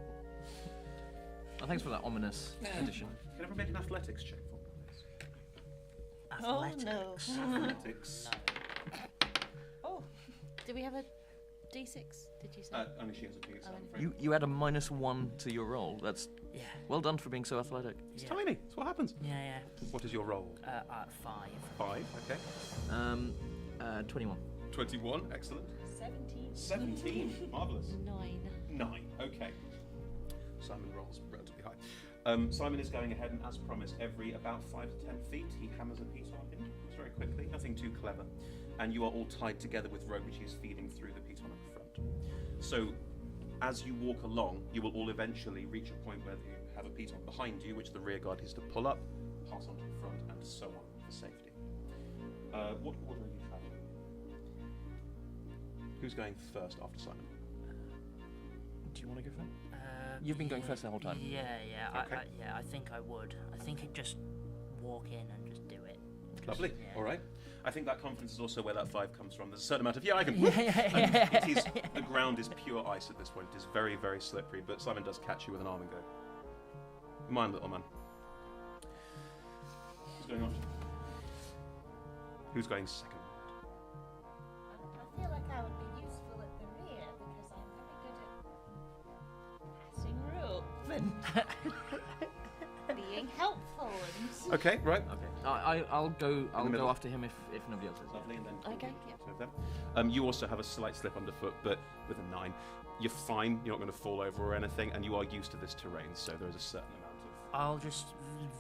Oh, thanks for that ominous addition. Can everyone make an athletics check for me, please? Oh no. Athletics. Oh, do we have a D6? Did you say? Only she has a D6, I'm afraid. You add a -1 to your roll. That's well done for being so athletic. It's tiny. That's what happens. Yeah. What is your roll? 5. 5, okay. 21. 21, excellent. 17. 17, marvellous. 9. 9, okay. Simon rolls relatively high. Simon is going ahead, and as promised, every about 5 to 10 feet, he hammers a piece on him very quickly, nothing too clever. And you are all tied together with rope which is feeding through the piton at the front. So, as you walk along, you will all eventually reach a point where you have a piton behind you, which the rear guard is to pull up, pass on to the front, and so on for safety. What order are you travelling? Who's going first after Simon? Do you want to go first? You've been going first the whole time. Yeah. Okay. I think I would. I think I'd just walk in and just do it. Lovely. Yeah. All right. I think that confidence is also where that 5 comes from. There's a certain amount of, I can. The ground is pure ice at this point. It is very, very slippery, but Simon does catch you with an arm and go, "Come on, little man." Who's going after? Who's going second? I feel like I would be useful at the rear because I'm very good at passing rope and being helpful and... Okay, right. Okay. I'll go after him if nobody else is. Lovely, and then Okay, yeah. two of them. You also have a slight slip underfoot, but with a 9, you're fine. You're not going to fall over or anything, and you are used to this terrain, so there is a certain amount of. I'll just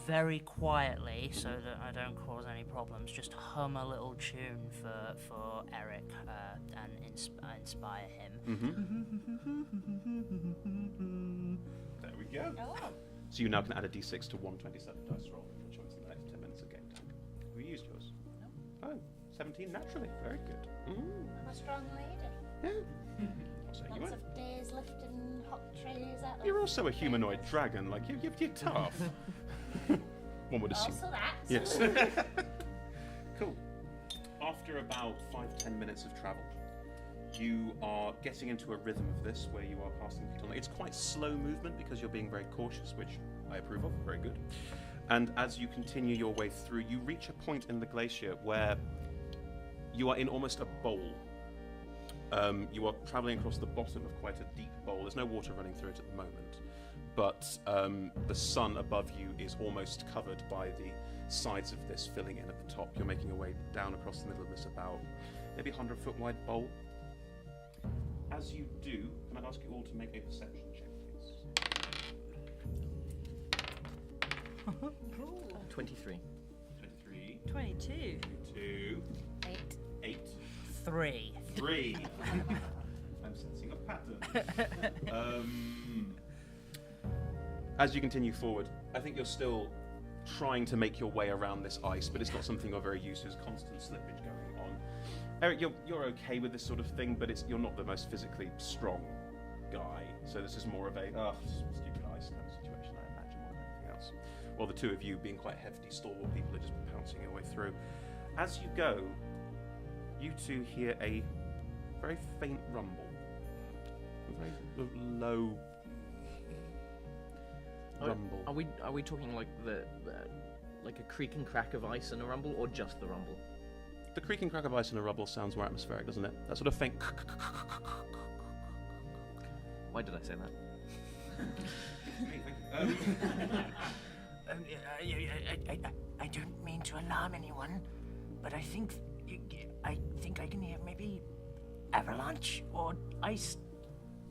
very quietly, so that I don't cause any problems, just hum a little tune for Eric and inspire him. There we go. Oh. So you now can add a d6 to 127 dice roll for your choice in the next 10 minutes of game time. Have you used yours? No. Oh, 17 naturally. Very good. I'm a strong lady. Yeah. I'll say you Lots are. of days lifting hot trays out of... You're also a humanoid dragon. Like, you're tough. One would assume. Also that. Yes. Cool. After about 5-10 minutes of travel, you are getting into a rhythm of this where you are passing feet on. It's quite slow movement because you're being very cautious, which I approve of. Very good. And as you continue your way through, you reach a point in the glacier where you are in almost a bowl. You are traveling across the bottom of quite a deep bowl. There's no water running through it at the moment, but the sun above you is almost covered by the sides of this filling in at the top. You're making your way down across the middle of this about maybe 100-foot wide bowl. As you do, can I ask you all to make a perception check, please? 23. 23. 22. 2. 8. 3. 3. I'm sensing a pattern. As you continue forward, I think you're still trying to make your way around this ice, but it's not something you're very used to. There's constant slippage going on. Eric, you're okay with this sort of thing, but you're not the most physically strong guy, so this is more of a stupid ice kind of situation, I imagine, more than anything else. While the two of you, being quite hefty, stalwart people, are just pouncing your way through. As you go, you two hear a very faint rumble, a very low rumble. rumble. Are we talking like like a creak and crack of ice and a rumble, or just the rumble? The creak and crack of ice and a rumble sounds more atmospheric, doesn't it? That sort of faint. Why did I say that? I don't mean to alarm anyone, but I think I can hear maybe avalanche or ice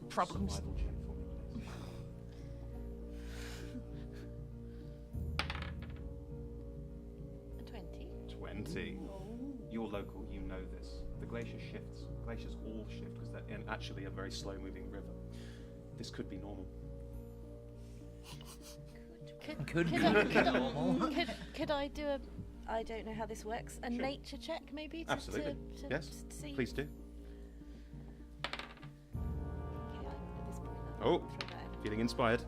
problems. Survival check for me, please. 20. You're local, you know this. The glacier shifts. Glaciers all shift because they're in actually a very slow-moving river. This could be normal. Could I do a? I don't know how this works. A Sure. nature check, maybe. Absolutely. To Yes. see. Please do. Okay, at this point, I'm Oh. throw that in. Feeling inspired.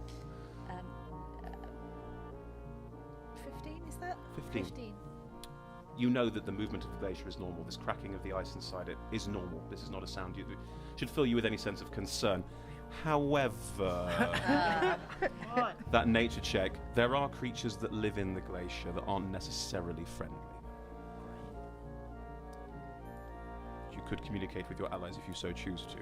15 is that? 15. You know that the movement of the glacier is normal. This cracking of the ice inside it is normal. This is not a sound you should fill you with any sense of concern. However, that nature check, there are creatures that live in the glacier that aren't necessarily friendly. You could communicate with your allies if you so choose to.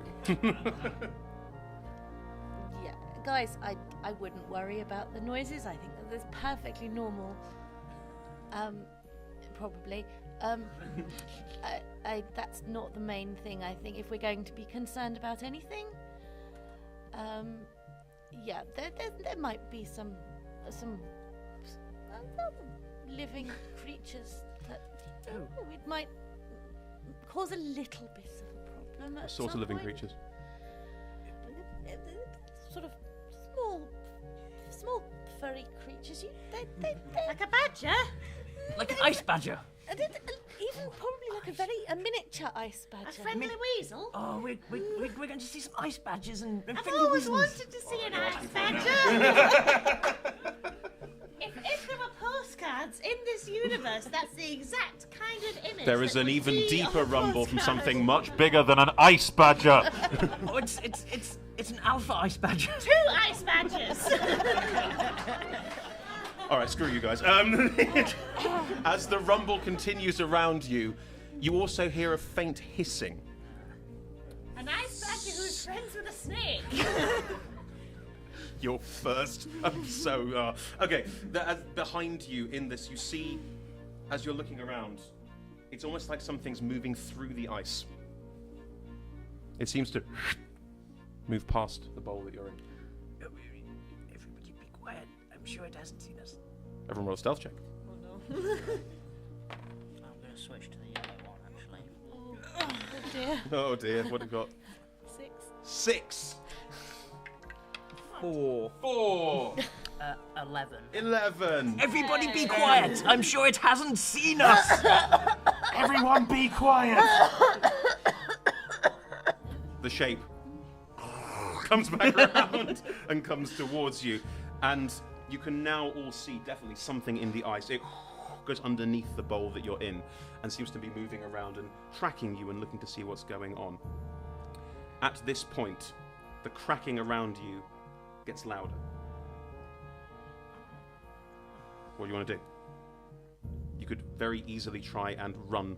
Yeah, guys, I wouldn't worry about the noises. I think that that's perfectly normal. Probably. That's not the main thing. I think if we're going to be concerned about anything, yeah, there might be some living creatures that it might cause a little bit of a problem. What sort of living creatures? Sort of small furry creatures. They Like a badger? Like an ice badger. even probably like a miniature ice badger. A friendly weasel? Oh, we're going to see some ice badgers and I've friendly always weasels. wanted to see an ice badger. if there were postcards in this universe, that's the exact kind of image. There is that an would even be deeper on a rumble from postcard. something much bigger than an ice badger. Oh, it's an alpha ice badger. 2 ice badgers. All right, screw you guys. As the rumble continues around you, you also hear a faint hissing. An ice badger who's friends with a snake. Your first. I'm so. Okay, behind you in this, you see, as you're looking around, it's almost like something's moving through the ice. It seems to move past the bowl that you're in. Everybody be quiet. I'm sure it hasn't seen us. Everyone roll a stealth check. Oh no. I'm going to switch to the yellow one, actually. Oh dear. Oh dear, what have you got? 6. 6. 4. 4. 11. 11. Everybody be quiet. I'm sure it hasn't seen us. Everyone be quiet. The shape comes back around and comes towards you, and you can now all see definitely something in the ice. It goes underneath the bowl that you're in and seems to be moving around and tracking you and looking to see what's going on. At this point, the cracking around you gets louder. What do you want to do? You could very easily try and run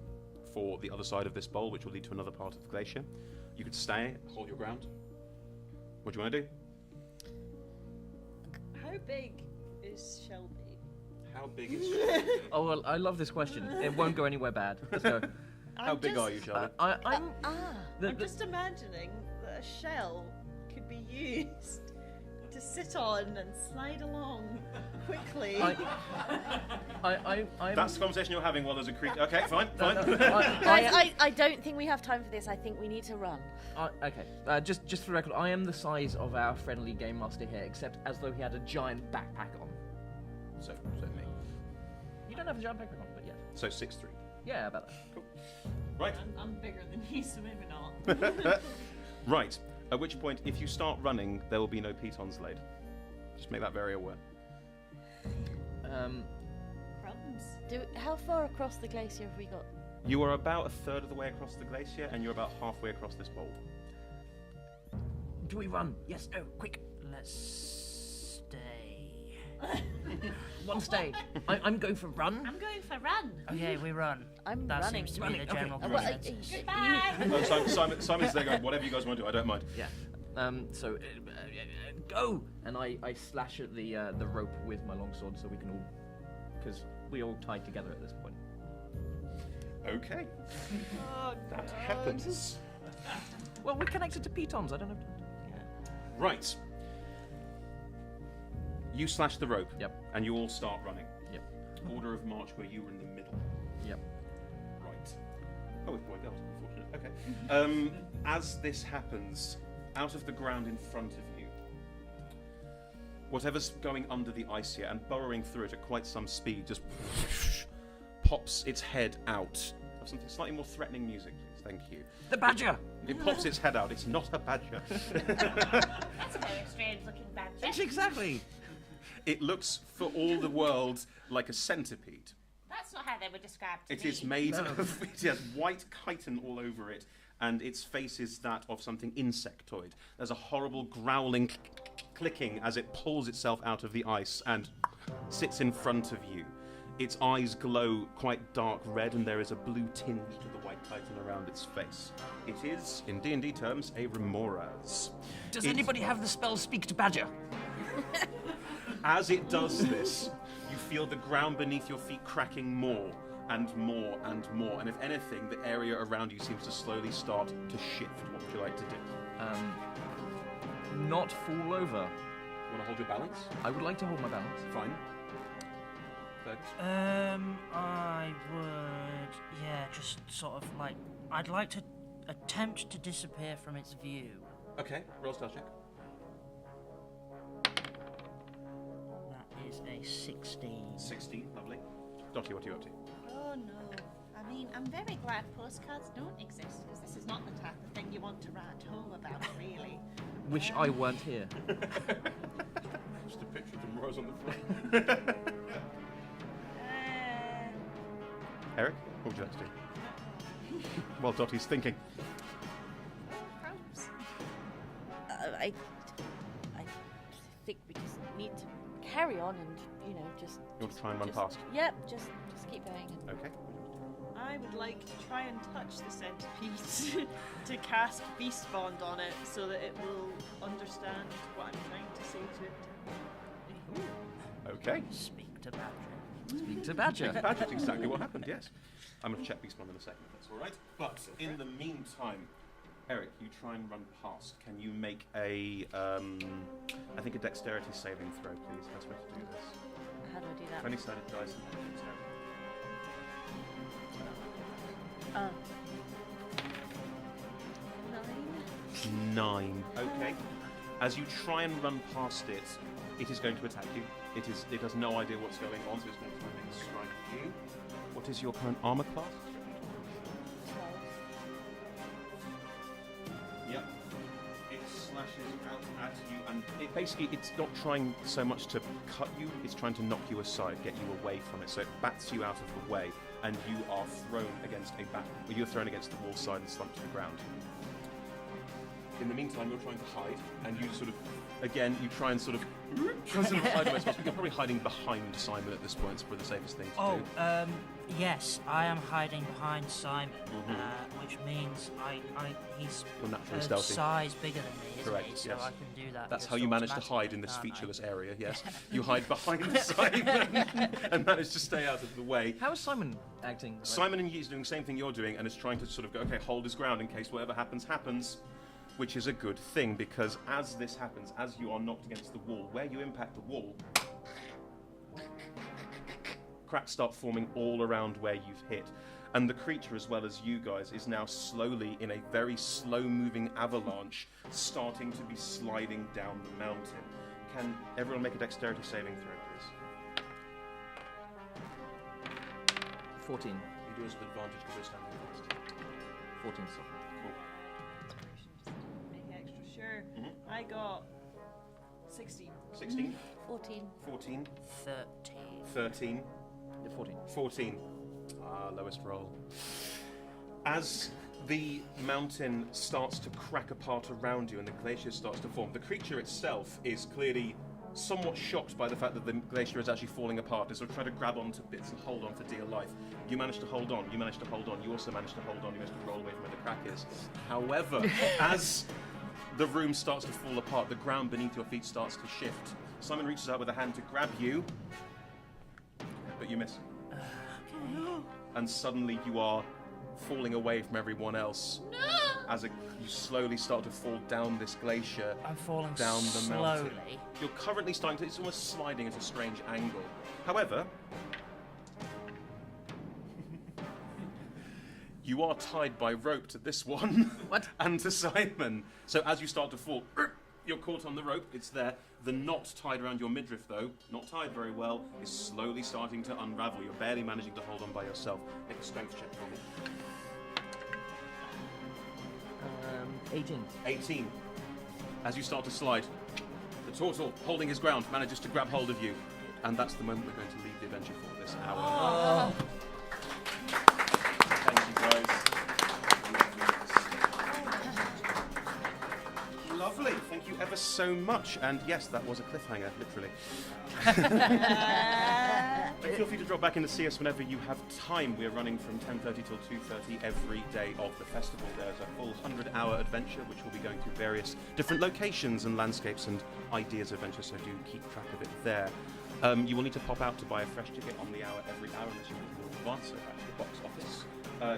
for the other side of this bowl, which will lead to another part of the glacier. You could stay, hold your ground. What do you want to do? How big is Shelby? How big is Shelby? Oh, well, I love this question. It won't go anywhere bad. Let's go. How big are you, Shelby? I'm I'm just imagining that a shell could be used to sit on and slide along quickly. I'm That's the conversation you're having while there's a creature. Okay, fine. Guys, I don't think we have time for this. I think we need to run. okay. Just for the record, I am the size of our friendly game master here, except as though he had a giant backpack on. So me. You don't have a giant backpack on, but yeah. So 6'3". Yeah, about that. Cool. Right. I'm bigger than you, so maybe not. Right. At which point, if you start running, there will be no pitons laid. Just make that very aware. Crumbs. How far across the glacier have we got? You are about a third of the way across the glacier, and you're about halfway across this bowl. Do we run? Yes, no, quick. Let's stay. One stay. I'm going for run. I'm going for run. Okay, we run. I'm That running. seems to be the general Well, consensus. Goodbye. Simon's there going, whatever you guys want to do, I don't mind. Yeah. So go, and I slash at the rope with my longsword so we can all, because we all tied together at this point. Okay. Oh, That God. happens. Well, we're connected to pitons. I don't have to. Right. You slash the rope. Yep. And you all start running. Yep. Order of march where you were in the middle. Yep. Right. Oh, boy, that was unfortunate. Okay. As this happens, out of the ground in front of you, whatever's going under the ice here and burrowing through it at quite some speed just pops its head out of something slightly more threatening music, please. Thank you. The badger. It pops its head out. It's not a badger. That's a very strange-looking badger. Exactly. It looks, for all the world, like a centipede. That's not how they were described to It me. is made of, it has white chitin all over it, and its face is that of something insectoid. There's a horrible growling clicking as it pulls itself out of the ice and sits in front of you. Its eyes glow quite dark red, and there is a blue tinge to the white chitin around its face. It is, in D&D terms, a remoras. Does It- anybody have the spell Speak to Badger? As it does this, you feel the ground beneath your feet cracking more and more and more, and if anything, the area around you seems to slowly start to shift. What would you like to do? Not fall over. You want to hold your balance? I would like to hold my balance. Fine. Third. I would, just sort of like, I'd like to attempt to disappear from its view. Okay, roll stealth check. That is a 16. 16, lovely. Dottie, what are you up to? Oh no. I mean, I'm very glad postcards don't exist, because this is not the type of thing you want to write home about, really. Wish I weren't here. Just a picture of the Rose on the floor. Eric, what would you like to do? While Dottie's thinking. Crumbs. I think we just need to carry on and, just... You want to try and run just- past? Yep, just keep going. Okay. I would like to try and touch the centipede to cast Beast Bond on it so that it will understand what I'm trying to say to it. Okay. Speak to Badger. Speak to Badger. That's exactly what happened, yes. I'm going to check Beast Bomb in a second, if that's all right. But in the meantime, Eric, you try and run past. Can you make a, I think a dexterity saving throw, please? Best way to do this. How do I do that? 20-sided dice and dexterity. Oh. 9. 9. Okay. As you try and run past it, it is going to attack you. It has no idea what's going on, so it's going to try and make a strike at you. What is your current armor class? 12. Yep. It slashes out at you, and it's not trying so much to cut you, it's trying to knock you aside, get you away from it. So it bats you out of the way, and you are thrown against you're thrown against the wall side and slumped to the ground. In the meantime, you're trying to hide, and you sort of, again, you try and sort of hide away. You're probably hiding behind Simon at this point. It's probably the safest thing to do. Yes, I am hiding behind Simon, which means he's You're naturally a stealthy. size bigger than me, isn't Correct, he? So yes. I can do that. That's just how you manage to automatically, hide in this can't I? featureless area, yes. You hide behind Simon and manage to stay out of the way. How is Simon acting? Simon and you is doing the same thing you're doing and is trying to sort of go, okay, hold his ground in case whatever happens, happens. Which is a good thing, because as this happens, as you are knocked against the wall, where you impact the wall, cracks start forming all around where you've hit. And the creature, as well as you guys, is now slowly, in a very slow-moving avalanche, starting to be sliding down the mountain. Can everyone make a dexterity saving throw, please? 14. You do us with advantage because you're standing fast. 14, so. Cool. Make extra sure. I got 16. 16, 14. 14, 13. 13, Yeah, 14. 14. Lowest roll. As the mountain starts to crack apart around you and the glacier starts to form, the creature itself is clearly somewhat shocked by the fact that the glacier is actually falling apart. It's sort of trying to grab onto bits and hold on for dear life. You manage to hold on. You manage to hold on. You also manage to hold on. You manage to roll away from where the crack is. However, as the room starts to fall apart, the ground beneath your feet starts to shift. Simon reaches out with a hand to grab you, but you miss. And suddenly you are falling away from everyone else. No! As you slowly start to fall down this glacier. I'm falling down the mountain. slowly. You're currently starting to, it's almost sliding at a strange angle. However, you are tied by rope to this one. What? And to Simon. So as you start to fall, you're caught on the rope, it's there. The knot tied around your midriff, though, not tied very well, is slowly starting to unravel. You're barely managing to hold on by yourself. Make a strength check for me. 18. 18. As you start to slide, the turtle, holding his ground, manages to grab hold of you. And that's the moment we're going to leave the adventure for this hour. Thank you, guys. Lovely. Thank you ever so much. And yes, that was a cliffhanger, literally. Feel free to drop back in to see us whenever you have time. We're running from 10:30 till 2:30 every day of the festival. There's a full 100-hour adventure, which will be going through various different locations and landscapes and ideas of adventure, so do keep track of it there. You will need to pop out to buy a fresh ticket on the hour every hour unless you want to go in advance, so back to the box office.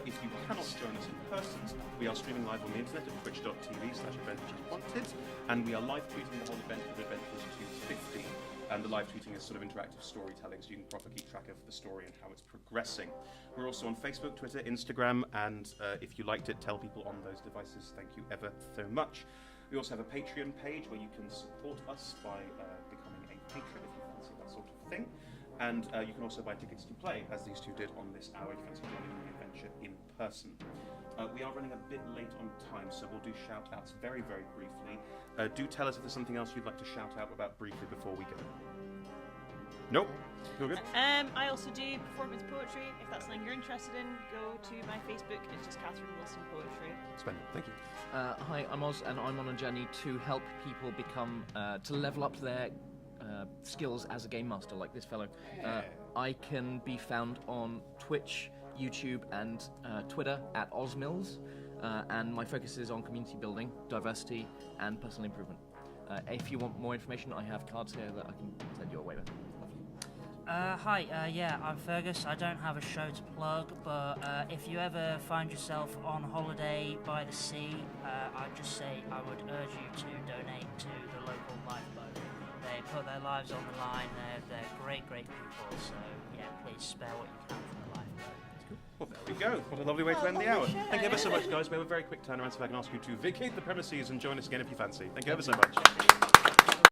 If you cannot join us in person, we are streaming live on the internet at twitch.tv/adventureswanted, and we are live tweeting the whole event with Adventures 250. And the live tweeting is sort of interactive storytelling, so you can properly keep track of the story and how it's progressing. We're also on Facebook, Twitter, Instagram, and if you liked it, tell people on those devices. Thank you ever so much. We also have a Patreon page where you can support us by becoming a patron if you fancy that sort of thing. And you can also buy tickets to play, as these two did on this hour, if you fancy joining the adventure in person. We are running a bit late on time, so we'll do shout-outs very, very briefly. Do tell us if there's something else you'd like to shout out about briefly before we go. Nope. You're good? I also do performance poetry. If that's something you're interested in, go to my Facebook. It's just Catherine Wilson Poetry. Splendid. Thank you. Hi, I'm Oz, and I'm on a journey to help people become, to level up their skills as a game master, like this fellow. I can be found on Twitch, YouTube, and Twitter at OzMills, and my focus is on community building, diversity, and personal improvement. If you want more information, I have cards here that I can send you away with. Hi, yeah, I'm Fergus. I don't have a show to plug, but if you ever find yourself on holiday by the sea, I'd just say I would urge you to donate to the local lifeboat. They put their lives on the line. They're great people. So yeah, please spare what you can from the lifeboat. Well, there we go. What a lovely way to end the hour. Thank you ever so much, guys. We have a very quick turnaround, so I can ask you to vacate the premises and join us again if you fancy. Thank you ever so much.